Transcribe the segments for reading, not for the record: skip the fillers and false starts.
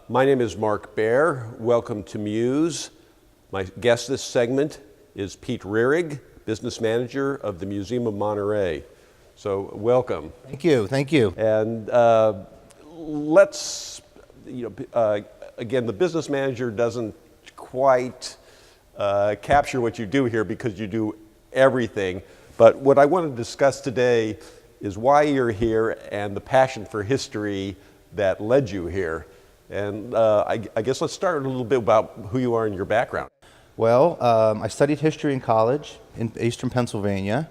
My name is Mark Baer. Welcome to Muse. My guest this segment is Pete Rerig, Business Manager of the Museum of Monterey. So welcome. Thank you, thank you. And again, the business manager doesn't quite capture what you do here because you do everything. But what I want to discuss today is why you're here and the passion for history that led you here. And I guess let's start a little bit about who you are and your background. Well, I studied history in college in Eastern Pennsylvania.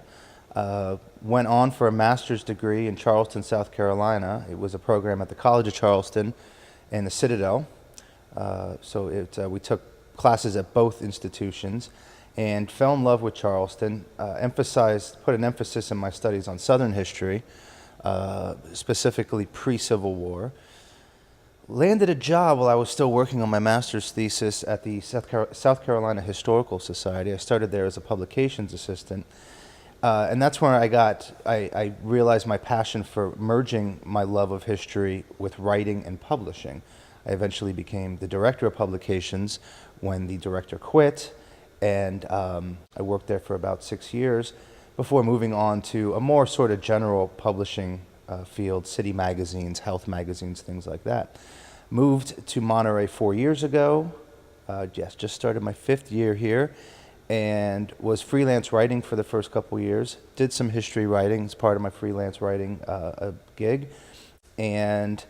Went on for a master's degree in Charleston, South Carolina. It was a program at the College of Charleston and the Citadel. We took classes at both institutions and fell in love with Charleston. Put an emphasis in my studies on Southern history, specifically pre-Civil War. Landed a job while I was still working on my master's thesis at the South Carolina Historical Society. I started there as a publications assistant. And that's where I realized my passion for merging my love of history with writing and publishing. I eventually became the director of publications when the director quit, and I worked there for about 6 years before moving on to a more sort of general publishing field, city magazines, health magazines, things like that. Moved to Monterey 4 years ago, just started my 5th year here, and was freelance writing for the first couple years. Did some history writing as part of my freelance writing gig, and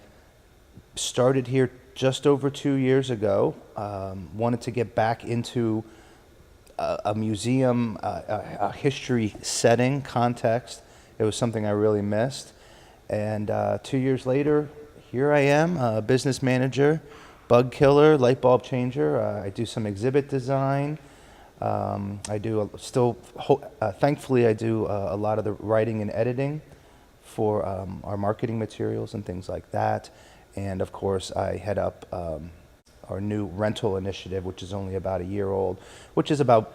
started here just over 2 years ago. Wanted to get back into a museum, a history setting, context. It was something I really missed. And 2 years later, here I am, a business manager, bug killer, light bulb changer. I do some exhibit design. Thankfully, I do a lot of the writing and editing for our marketing materials and things like that. And of course, I head up our new rental initiative, which is only about a year old, which is about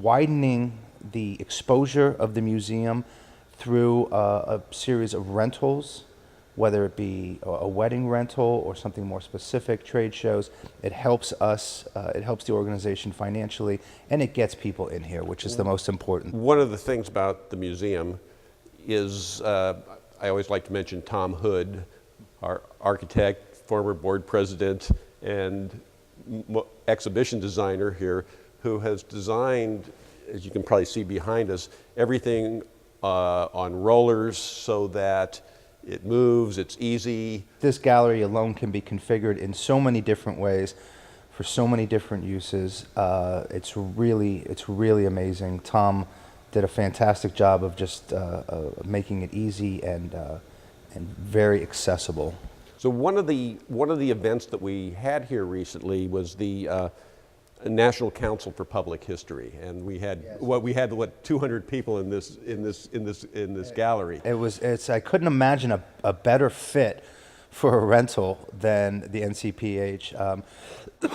widening the exposure of the museum through a series of rentals, whether it be a wedding rental or something more specific, trade shows. It helps us, it helps the organization financially, and it gets people in here, which is the most important. One of the things about the museum is, I always like to mention Tom Hood, our architect, former board president, and exhibition designer here, who has designed, as you can probably see behind us, everything on rollers so that it moves, it's easy. This gallery alone can be configured in so many different ways for so many different uses. It's really amazing. Tom did a fantastic job of just making it easy and very accessible. So one of the events that we had here recently was the National Council for Public History, and we had 200 people in this gallery. I couldn't imagine a better fit for a rental than the NCPH.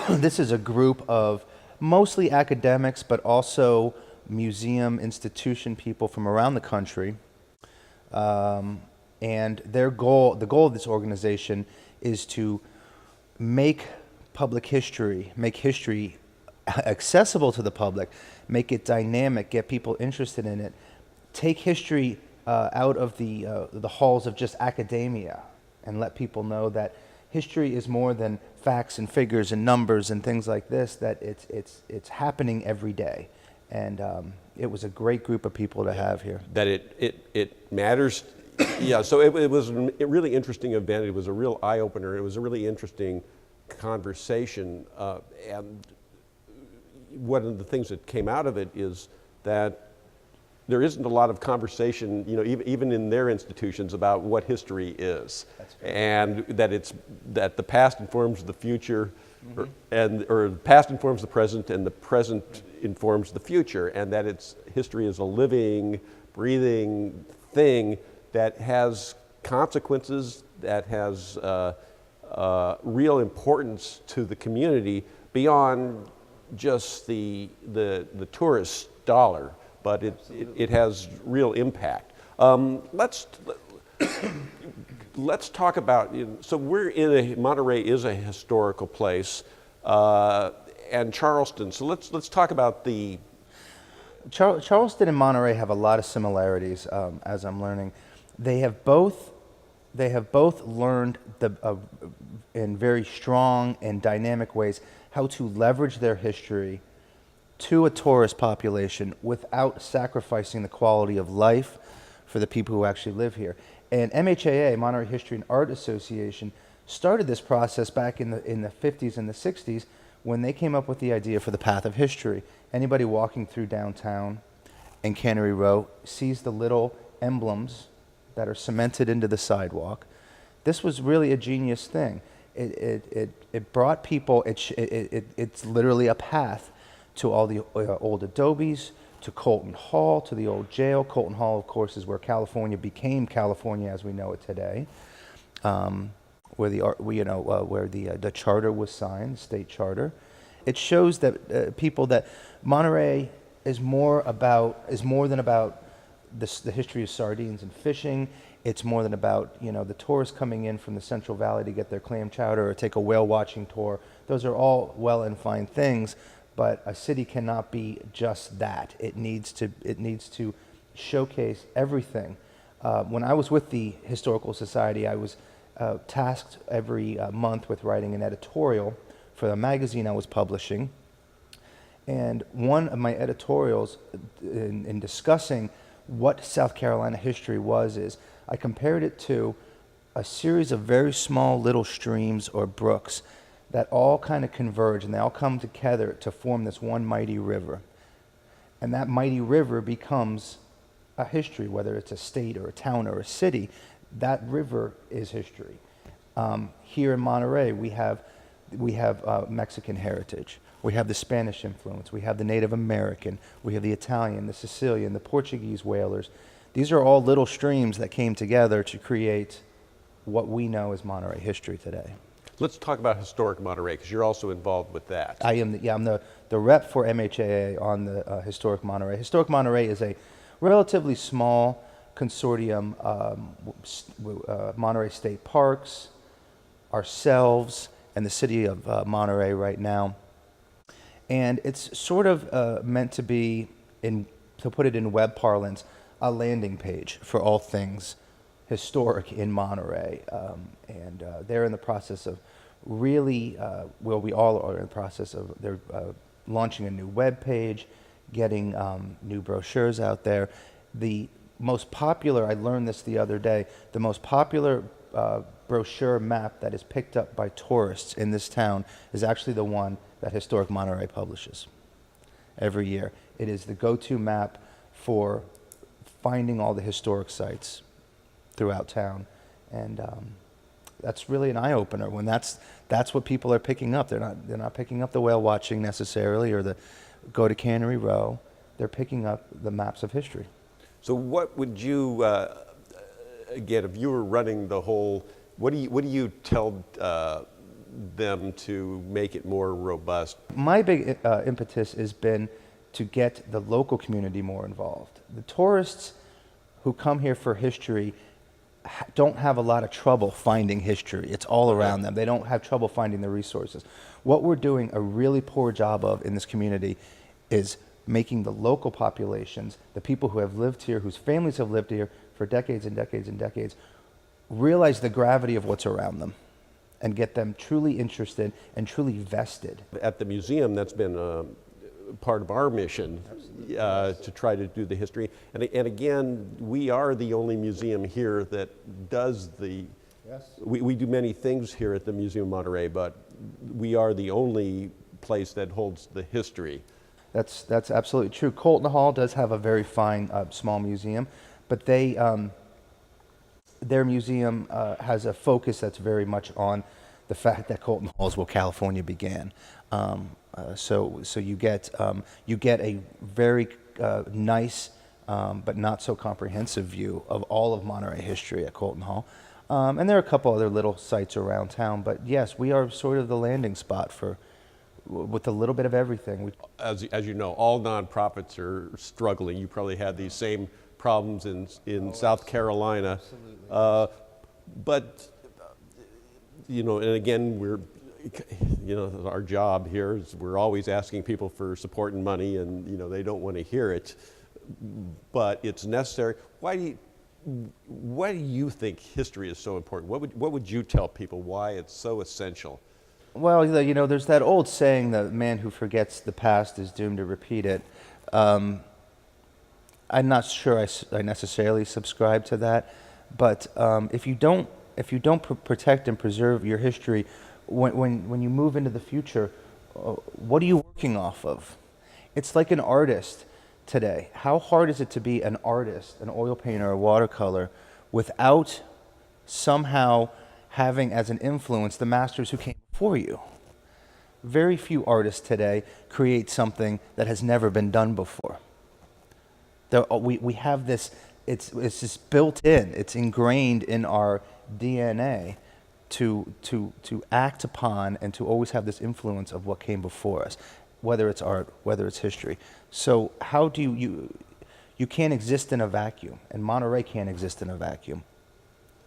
This is a group of mostly academics, but also museum institution people from around the country. And the goal of this organization is to make history accessible to the public, make it dynamic, get people interested in it, take history out of the halls of just academia, and let people know that history is more than facts and figures and numbers and things like this, that it's happening every day. And it was a great group of people to have here. That it matters. Yeah, so it was a really interesting event. It was a real eye-opener. It was a really interesting conversation. And one of the things that came out of it is that there isn't a lot of conversation, even in their institutions, about what history is, and that the past informs the future, or the past informs the present, and the present informs the future, and that history is a living, breathing thing that has consequences, that has real importance to the community beyond just the tourist dollar, but it has real impact. let's talk about, so we're Monterey is a historical place, and Charleston. So let's talk about the. Charleston and Monterey have a lot of similarities, as I'm learning. They have both learned in very strong and dynamic ways how to leverage their history to a tourist population without sacrificing the quality of life for the people who actually live here. And MHAA, Monterey History and Art Association, started this process back in the 50s and the 60s when they came up with the idea for the Path of History. Anybody walking through downtown in Cannery Row sees the little emblems that are cemented into the sidewalk. This was really a genius thing. It brought people, it's literally a path to all the old adobes, to Colton Hall, to the old jail. Colton Hall, of course, is where California became California as we know it today, where the charter was signed, the state charter. It shows that people that Monterey is more than about the history of sardines and fishing. It's more than about the tourists coming in from the Central Valley to get their clam chowder or take a whale watching tour. Those are all well and fine things. But a city cannot be just that. It needs to showcase everything. When I was with the Historical Society, I was tasked every month with writing an editorial for the magazine I was publishing. And one of my editorials in discussing what South Carolina history is I compared it to a series of very small little streams or brooks that all kind of converge and they all come together to form this one mighty river. And that mighty river becomes a history, whether it's a state or a town or a city. That river is history. Here in Monterey, we have Mexican heritage. We have the Spanish influence. We have the Native American. We have the Italian, the Sicilian, the Portuguese whalers. These are all little streams that came together to create what we know as Monterey history today. Let's talk about Historic Monterey, because you're also involved with that. I'm the rep for MHAA on the Historic Monterey. Historic Monterey is a relatively small consortium, Monterey State Parks, ourselves, and the city of Monterey right now. And it's sort of meant to be, to put it in web parlance, a landing page for all things historic in Monterey. And they're in the process of really, we all are in the process of, they're launching a new web page, getting new brochures out there. The most popular, I learned this the other day, the most popular brochure map that is picked up by tourists in this town is actually the one that Historic Monterey publishes every year. It is the go-to map for finding all the historic sites throughout town, and that's really an eye-opener when that's what people are picking up. They're not picking up the whale watching necessarily or the go to Cannery Row. They're picking up the maps of history. So what would you again, if you were running the whole, what do you tell them to make it more robust? My big impetus has been to get the local community more involved. The tourists who come here for history don't have a lot of trouble finding history. It's all around them. They don't have trouble finding the resources. What we're doing a really poor job of in this community is making the local populations, the people who have lived here, whose families have lived here for decades and decades and decades, realize the gravity of what's around them and get them truly interested and truly vested. At the museum, that's been part of our mission, to try to do the history. And again, we are the only museum here that does the, we do many things here at the Museum of Monterey, but we are the only place that holds the history. That's absolutely true. Colton Hall does have a very fine small museum, but they their museum has a focus that's very much on the fact that Colton Hall is where California began. So you get a very nice but not so comprehensive view of all of Monterey history at Colton Hall. And there are a couple other little sites around town, but yes, we are sort of the landing spot for with a little bit of everything. As you know, all nonprofits are struggling. You probably had these same problems in South Carolina. But, and again, our job here is we're always asking people for support and money, and, they don't want to hear it, but it's necessary. Why do you think history is so important? What would you tell people why it's so essential? Well, there's that old saying that the man who forgets the past is doomed to repeat it. I'm not sure I necessarily subscribe to that, but if you don't protect and preserve your history, when you move into the future, what are you working off of? It's like an artist today. How hard is it to be an artist, an oil painter, a watercolor, without somehow having as an influence the masters who came before you? Very few artists today create something that has never been done before. We have this, it's just built in, it's ingrained in our DNA to act upon and to always have this influence of what came before us, whether it's art, whether it's history. So how do you can't exist in a vacuum, and Monterey can't exist in a vacuum.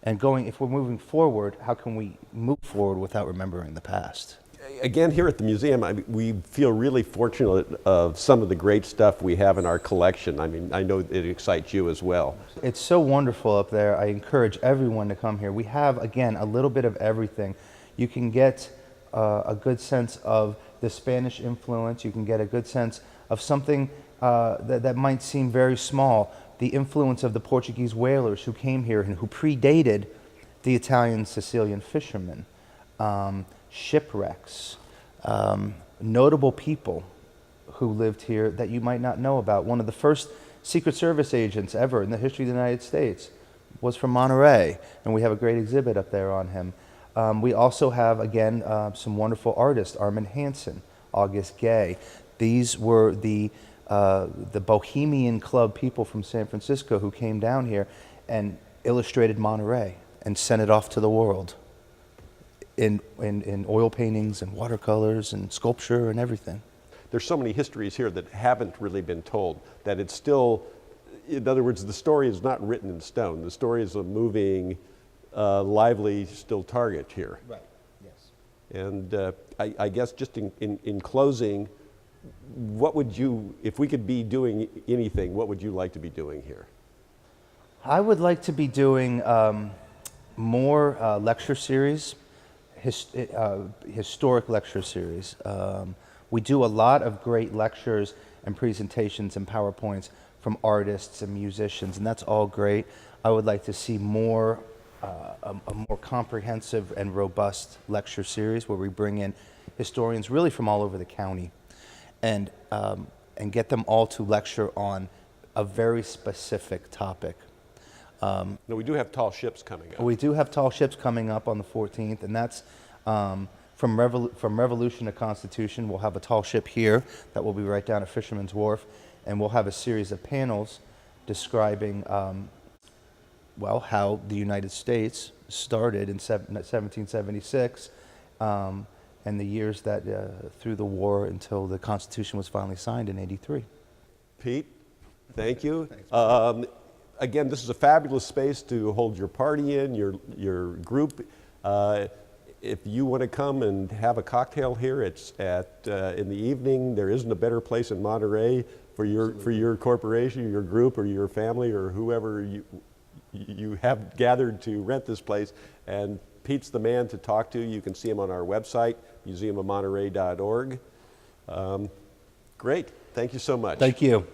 And if we're moving forward, how can we move forward without remembering the past? Again, here at the museum, we feel really fortunate of some of the great stuff we have in our collection. I know it excites you as well. It's so wonderful up there. I encourage everyone to come here. We have, again, a little bit of everything. You can get a good sense of the Spanish influence. You can get a good sense of something that might seem very small, the influence of the Portuguese whalers who came here and who predated the Italian Sicilian fishermen. Shipwrecks, notable people who lived here that you might not know about. One of the first Secret Service agents ever in the history of the United States was from Monterey, and we have a great exhibit up there on him. We also have, again, some wonderful artists, Armand Hansen, August Gay. These were the Bohemian Club people from San Francisco who came down here and illustrated Monterey and sent it off to the world. In oil paintings and watercolors and sculpture and everything. There's so many histories here that haven't really been told, that it's still, in other words, the story is not written in stone. The story is a moving, lively, still target here. Right, yes. And I guess just in closing, what would you, if we could be doing anything, what would you like to be doing here? I would like to be doing more lecture series. Historic lecture series. We do a lot of great lectures and presentations and PowerPoints from artists and musicians, and that's all great. I would like to see a more comprehensive and robust lecture series where we bring in historians really from all over the county and get them all to lecture on a very specific topic. No, we do have tall ships coming up. We do have tall ships coming up on the 14th, and that's from Revolution to Constitution. We'll have a tall ship here that will be right down at Fisherman's Wharf, and we'll have a series of panels describing, how the United States started in 1776 and the years that through the war until the Constitution was finally signed in '83. Pete, thank you. Again, this is a fabulous space to hold your party in, your group. If you want to come and have a cocktail here, it's in the evening. There isn't a better place in Monterey for your corporation, your group, or your family, or whoever you have gathered to rent this place. And Pete's the man to talk to. You can see him on our website, museumofmonterey.org. Great. Thank you so much. Thank you.